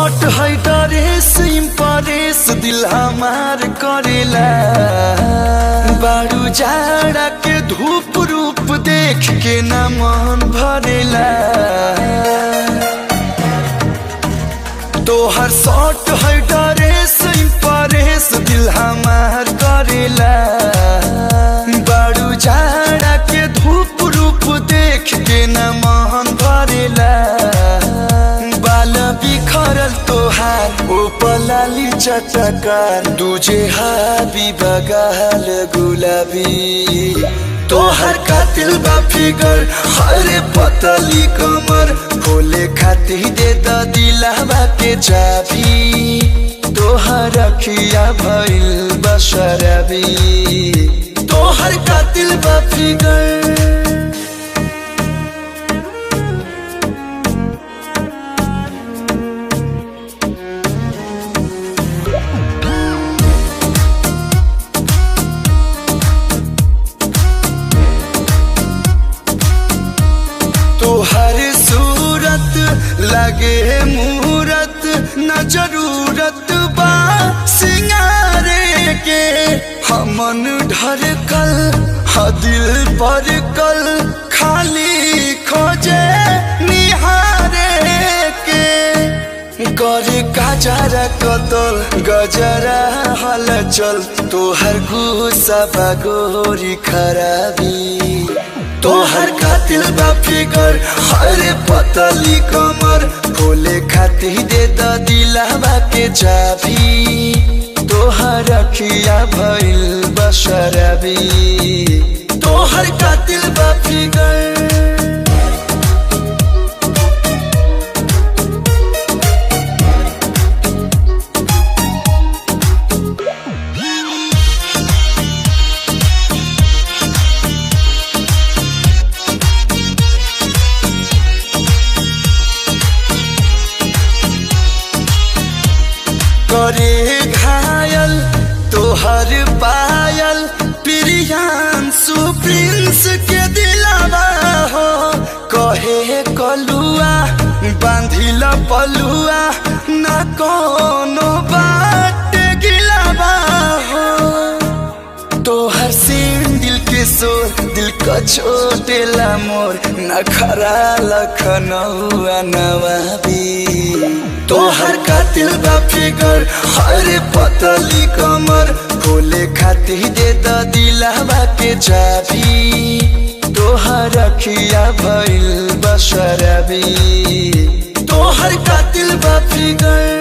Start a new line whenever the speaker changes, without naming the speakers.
Short है dress impress दिल हमार करेला। बारू जाड़ा के धूप रूप देख के न मन भरेला। तोहर शॉर्ट है ड्रेस इम्प्रेस दिल हमार करेला। बारू जाड़ा के धूप रूप देख के न मन भरेला। बाल बिखरल तोहार ओ पलाली चटकार दूजे हाबी बगाल गुलाबी। तोहर कातिल बा फिगर हरे पतली कमर खोले खाती दे द दिलवा के चाबी। तोहर अखिया भइल बशरबी। तोहर कातिल बा फिगर तोहर सूरत लगे मूरत न जरूरत बा सिंगारे के। हमन ढरकल ह दिल पर कल खाली खोजे निहारे के। करे गजरा कतल गजरा हलचल तोहर गुस्सा बगोरी खराबी। तोहर कातिल बा फिगर हरे पतली कमर खोले खाती दे द दिलवा के चाबी। तोहर अखिया भइल बशरबी। तोहर कातिल बा फिगर करे घायल तोहर पायल प्रियांशु प्रिंस के दिलवा हो। कहे कलुआ बांधिल पलुआ न कोनो बात गिलवा हो। तोहर सीन दिल के सोर दिल का छोटेला मोर नखरा लखनऊआ नवाबी। तोहर कातिल बा फिगर हरे पतली कमर खोले खाती दे द दिलवा के चाबी। तोहर अखिया भइल बशरबी। तोहर कातिल बा फिगर